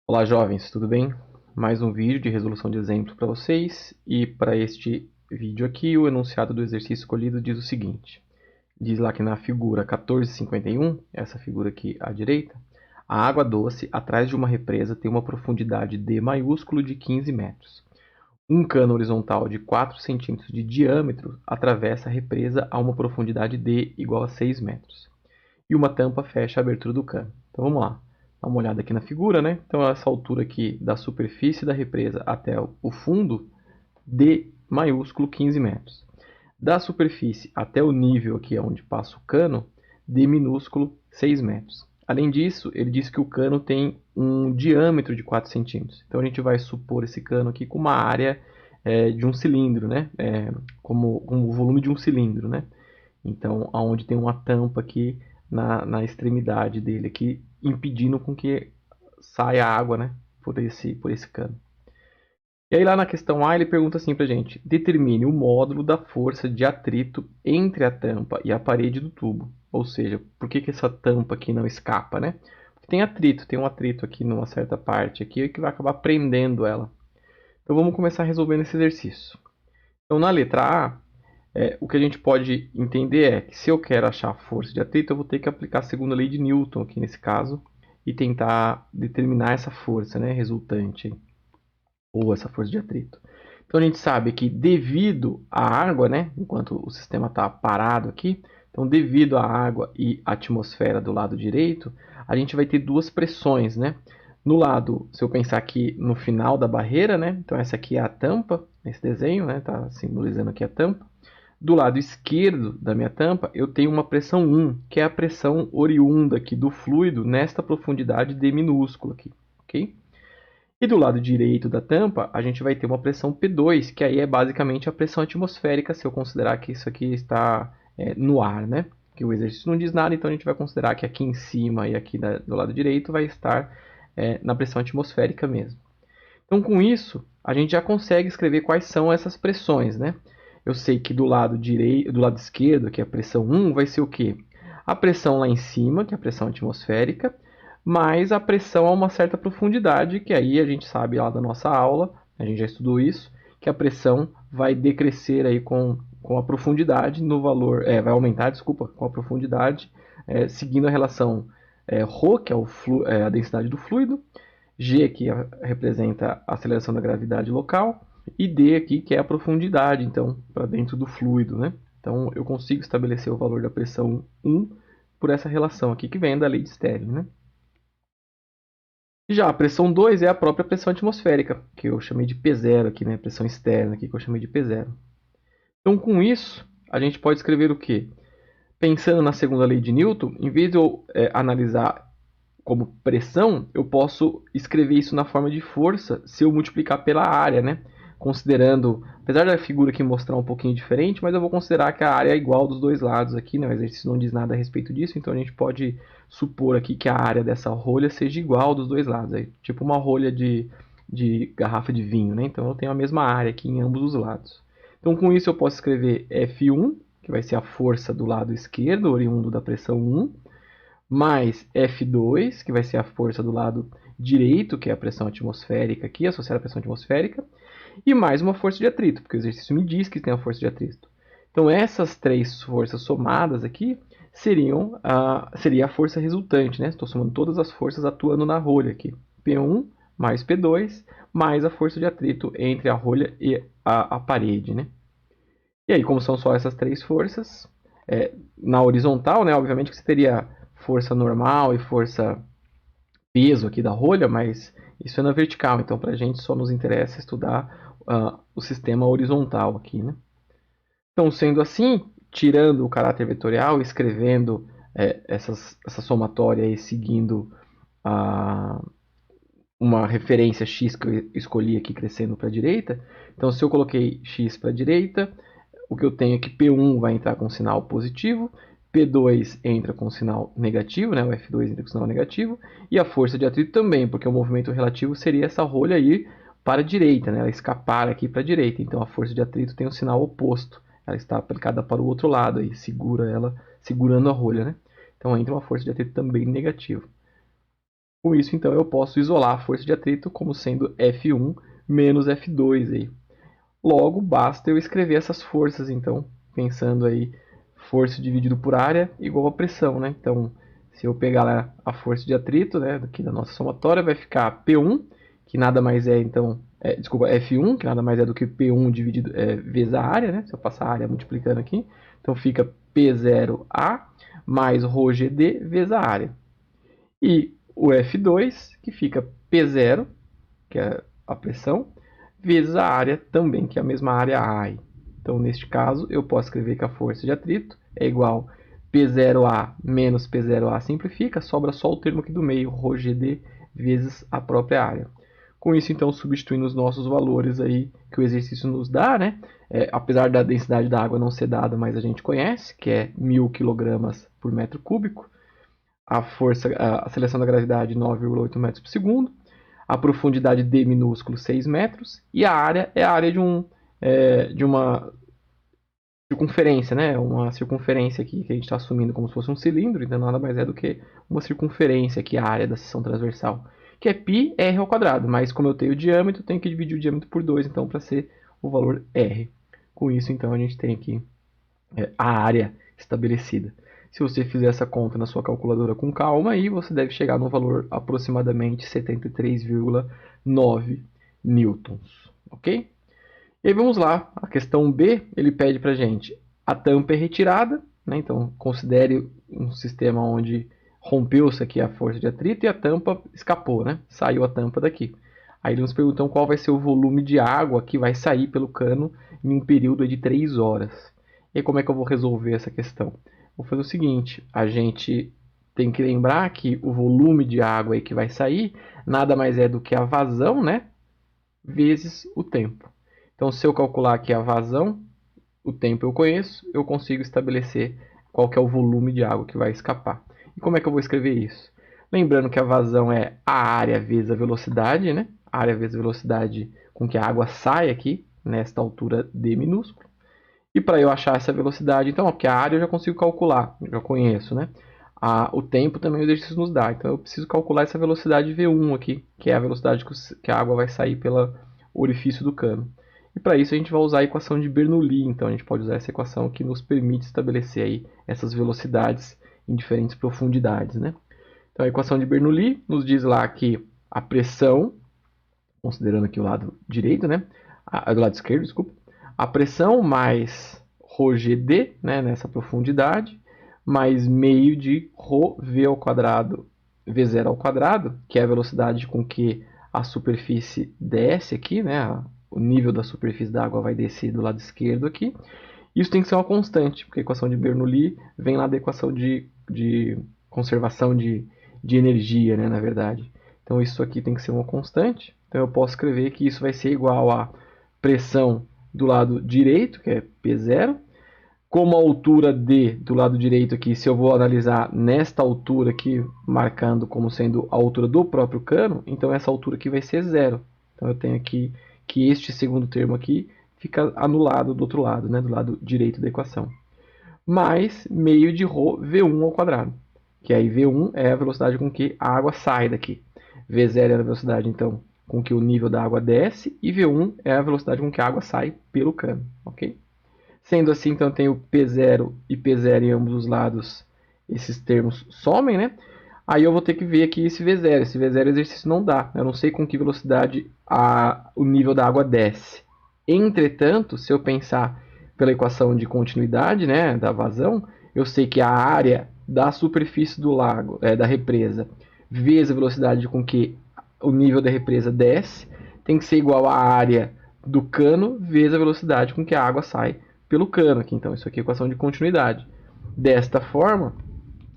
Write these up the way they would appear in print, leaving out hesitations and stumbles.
Olá, jovens, tudo bem? Mais um vídeo de resolução de exemplo para vocês. E para este vídeo aqui, o enunciado do exercício escolhido diz o seguinte. Diz lá que na figura 1451, essa figura aqui à direita, a água doce atrás de uma represa tem uma profundidade D maiúsculo de 15 metros. Um cano horizontal de 4 centímetros de diâmetro atravessa a represa a uma profundidade D igual a 6 metros. E uma tampa fecha a abertura do cano. Então vamos lá. Dá uma olhada aqui na figura, né? Então essa altura aqui da superfície da represa até o fundo, D maiúsculo 15 metros. Da superfície até o nível aqui onde passa o cano, D minúsculo 6 metros. Além disso, ele diz que o cano tem um diâmetro de 4 centímetros. Então a gente vai supor esse cano aqui com uma área de um cilindro, né? Como o volume de um cilindro, né? Então, aonde tem uma tampa aqui na extremidade dele, aqui, impedindo com que saia água, né, por esse cano. E aí lá na questão A ele pergunta assim pra gente: determine o módulo da força de atrito entre a tampa e a parede do tubo. Ou seja, por que essa tampa aqui não escapa, né? Porque tem um atrito aqui numa certa parte aqui que vai acabar prendendo ela. Então vamos começar resolvendo esse exercício. Então na letra A, o que a gente pode entender é que se eu quero achar a força de atrito, eu vou ter que aplicar a segunda lei de Newton aqui nesse caso e tentar determinar essa força, né, resultante, ou essa força de atrito. Então a gente sabe que devido à água, né, enquanto o sistema está parado aqui, então devido à água e à atmosfera do lado direito, a gente vai ter duas pressões, né? No lado, se eu pensar aqui no final da barreira, né? Então essa aqui é a tampa, nesse desenho, né? Tá simbolizando aqui a tampa. Do lado esquerdo da minha tampa, eu tenho uma pressão 1, que é a pressão oriunda aqui do fluido nesta profundidade D minúscula aqui, ok? E do lado direito da tampa, a gente vai ter uma pressão P2, que aí é basicamente a pressão atmosférica, se eu considerar que isso aqui está no ar, né? Que o exercício não diz nada, então a gente vai considerar que aqui em cima e aqui do lado direito vai estar na pressão atmosférica mesmo. Então, com isso, a gente já consegue escrever quais são essas pressões, né? Eu sei que do lado direito, do lado esquerdo, que é a pressão 1, vai ser o quê? A pressão lá em cima, que é a pressão atmosférica, mais a pressão a uma certa profundidade, que aí a gente sabe lá da nossa aula, a gente já estudou isso, que a pressão vai decrescer aí com a profundidade no valor, vai aumentar, desculpa, com a profundidade, seguindo a relação ρ, que é a densidade do fluido, G aqui representa a aceleração da gravidade local e D aqui que é a profundidade, então, para dentro do fluido, né? Então, eu consigo estabelecer o valor da pressão 1 por essa relação aqui que vem da lei de Stirling, né? Já a pressão 2 é a própria pressão atmosférica, que eu chamei de P0 aqui, né? Pressão externa aqui que eu chamei de P0. Então, com isso, a gente pode escrever o quê? Pensando na segunda lei de Newton, em vez de eu analisar como pressão, eu posso escrever isso na forma de força se eu multiplicar pela área, né? Considerando, apesar da figura aqui mostrar um pouquinho diferente, mas eu vou considerar que a área é igual dos dois lados aqui, né? O exercício não diz nada a respeito disso, então a gente pode supor aqui que a área dessa rolha seja igual dos dois lados, aí, tipo uma rolha de garrafa de vinho, né? Então eu tenho a mesma área aqui em ambos os lados. Então com isso eu posso escrever F1, que vai ser a força do lado esquerdo, oriundo da pressão 1, mais F2, que vai ser a força do lado direito, que é a pressão atmosférica aqui, associada à pressão atmosférica, e mais uma força de atrito, porque o exercício me diz que tem a força de atrito. Então essas três forças somadas aqui seria a força resultante, né? Estou somando todas as forças atuando na rolha aqui. P1 mais P2 mais a força de atrito entre a rolha e a parede, né? E aí, como são só essas três forças, na horizontal, né, obviamente que você teria força normal e força peso aqui da rolha, mas isso é na vertical, então para a gente só nos interessa estudar o sistema horizontal aqui, né? Então, sendo assim, tirando o caráter vetorial, escrevendo essa somatória aí, seguindo a, uma referência x que eu escolhi aqui crescendo para a direita, então se eu coloquei x para a direita, o que eu tenho é que P1 vai entrar com sinal positivo, P2 entra com sinal negativo, né? O F2 entra com sinal negativo, e a força de atrito também, porque o movimento relativo seria essa rolha ir para a direita, né? Ela escapar aqui para a direita, então a força de atrito tem o sinal oposto, ela está aplicada para o outro lado, aí segura ela, segurando a rolha, né? Então entra uma força de atrito também negativa. Com isso, então, eu posso isolar a força de atrito como sendo F1 menos F2 aí. Logo, basta eu escrever essas forças, então, pensando aí, força dividido por área igual a pressão, né? Então, se eu pegar lá a força de atrito, né, aqui da nossa somatória, vai ficar P1, que nada mais é, então, desculpa, F1, que nada mais é do que P1 dividido, vezes a área, né? Se eu passar a área multiplicando aqui, então fica P0A mais ρGD vezes a área. E o F2, que fica P0, que é a pressão, vezes a área também, que é a mesma área A. Então, neste caso, eu posso escrever que a força de atrito é igual P0A menos P0A simplifica, sobra só o termo aqui do meio, ρGD vezes a própria área. Com isso, então, substituindo os nossos valores aí que o exercício nos dá, né? Apesar da densidade da água não ser dada, mas a gente conhece, que é 1000 kg por metro cúbico, a força, a aceleração da gravidade 9,8 metros por segundo, a profundidade D minúsculo 6 metros e a área é a área de uma circunferência, né? Uma circunferência aqui que a gente está assumindo como se fosse um cilindro, então nada mais é do que uma circunferência aqui, a área da seção transversal, que é πr ao quadrado, mas como eu tenho o diâmetro, eu tenho que dividir o diâmetro por 2, então para ser o valor r. Com isso, então, a gente tem aqui a área estabelecida. Se você fizer essa conta na sua calculadora com calma, aí você deve chegar no valor aproximadamente 73,9 newtons, ok? E aí vamos lá, a questão B, ele pede para a gente, a tampa é retirada, né? Então considere um sistema onde rompeu-se aqui a força de atrito e a tampa escapou, né? Saiu a tampa daqui. Aí eles nos perguntam qual vai ser o volume de água que vai sair pelo cano em um período de 3 horas. E aí, como é que eu vou resolver essa questão? Vou fazer o seguinte, a gente tem que lembrar que o volume de água aí que vai sair nada mais é do que a vazão, né? Vezes o tempo. Então, se eu calcular aqui a vazão, o tempo eu conheço, eu consigo estabelecer qual que é o volume de água que vai escapar. E como é que eu vou escrever isso? Lembrando que a vazão é a área vezes a velocidade, né? A área vezes a velocidade com que a água sai aqui, nesta altura d minúsculo. E para eu achar essa velocidade, então, porque a área eu já consigo calcular, eu já conheço, né? O tempo também o exercício nos dá. Então eu preciso calcular essa velocidade V1 aqui, que é a velocidade que a água vai sair pelo orifício do cano. E para isso a gente vai usar a equação de Bernoulli. Então a gente pode usar essa equação que nos permite estabelecer aí essas velocidades em diferentes profundidades, né? Então a equação de Bernoulli nos diz lá que a pressão, considerando aqui o lado direito, né? Do lado esquerdo, desculpa. A pressão mais ρGD, né, nessa profundidade, mais meio de ρV ao quadrado, V0 ao quadrado, que é a velocidade com que a superfície desce aqui, né, o nível da superfície da água vai descer do lado esquerdo aqui. Isso tem que ser uma constante, porque a equação de Bernoulli vem lá da equação de conservação de energia, né, na verdade. Então isso aqui tem que ser uma constante. Então eu posso escrever que isso vai ser igual a pressão do lado direito, que é P0, como a altura D do lado direito aqui, se eu vou analisar nesta altura aqui, marcando como sendo a altura do próprio cano, então essa altura aqui vai ser zero. Então eu tenho aqui que este segundo termo aqui fica anulado do outro lado, né, do lado direito da equação. Mais meio de ρ V1 ao quadrado, que aí V1 é a velocidade com que a água sai daqui. V0 é a velocidade, então, com que o nível da água desce, e V1 é a velocidade com que a água sai pelo cano, ok? Sendo assim, então, eu tenho P0 e P0 em ambos os lados, esses termos somem, né? Aí eu vou ter que ver aqui esse V0. Esse V0 exercício não dá. Eu não sei com que velocidade o nível da água desce. Entretanto, se eu pensar pela equação de continuidade, né, da vazão, eu sei que a área da superfície do lago, da represa, vezes a velocidade com que o nível da represa desce, tem que ser igual à área do cano vezes a velocidade com que a água sai pelo cano aqui. Então, isso aqui é equação de continuidade. Desta forma,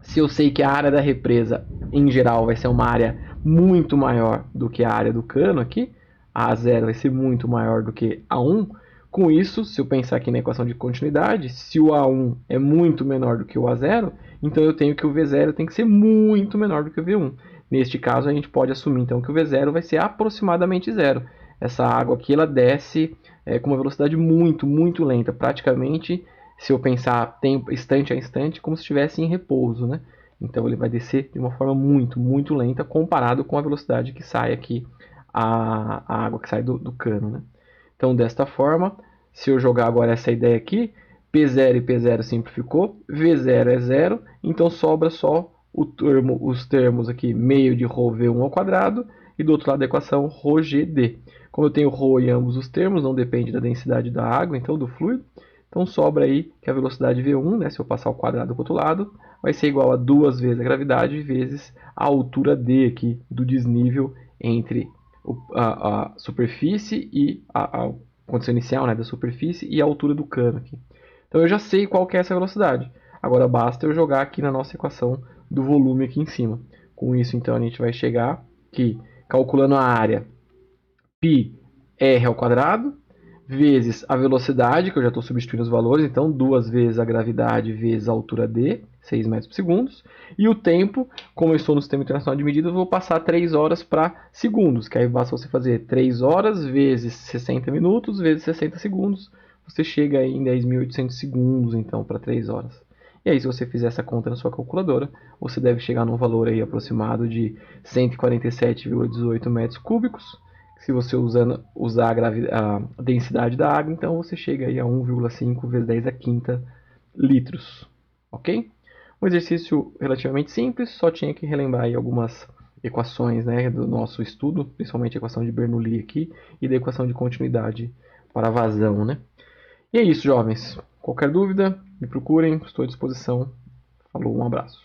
se eu sei que a área da represa, em geral, vai ser uma área muito maior do que a área do cano aqui, a A0 vai ser muito maior do que A1, com isso, se eu pensar aqui na equação de continuidade, se o A1 é muito menor do que o A0, então eu tenho que o V0 tem que ser muito menor do que o V1. Neste caso, a gente pode assumir então que o V0 vai ser aproximadamente zero. Essa água aqui ela desce com uma velocidade muito, muito lenta, praticamente, se eu pensar tempo, instante a instante, como se estivesse em repouso, né? Então ele vai descer de uma forma muito lenta comparado com a velocidade que sai aqui, a água que sai do cano, né? Então desta forma, se eu jogar agora essa ideia aqui, P0 e P0 simplificou, V0 é zero, então sobra só os termos aqui, meio de ρV1 ao quadrado, e do outro lado da equação, ρGD. Como eu tenho ρ em ambos os termos, não depende da densidade da água, então do fluido, então sobra aí que a velocidade V1, né, se eu passar o quadrado para o outro lado, vai ser igual a 2 vezes a gravidade vezes a altura D aqui do desnível entre a superfície e a condição inicial, né, da superfície e a altura do cano aqui. Então eu já sei qual que é essa velocidade. Agora basta eu jogar aqui na nossa equação do volume aqui em cima. Com isso, então, a gente vai chegar que, calculando a área, πr ao quadrado, vezes a velocidade, que eu já estou substituindo os valores, então 2 vezes a gravidade vezes a altura d, 6 metros por segundo, e o tempo, como eu estou no Sistema Internacional de Medidas, eu vou passar 3 horas para segundos, que aí basta você fazer 3 horas vezes 60 minutos vezes 60 segundos, você chega aí em 10.800 segundos, então, para 3 horas. E aí, se você fizer essa conta na sua calculadora, você deve chegar num valor aí aproximado de 147,18 metros cúbicos. Se você usar a densidade da água, então você chega aí a 1,5 vezes 10 a quinta litros. Ok? Um exercício relativamente simples, só tinha que relembrar aí algumas equações, né, do nosso estudo, principalmente a equação de Bernoulli aqui e da equação de continuidade para a vazão, né? E é isso, jovens. Qualquer dúvida, me procurem, estou à disposição. Falou, um abraço.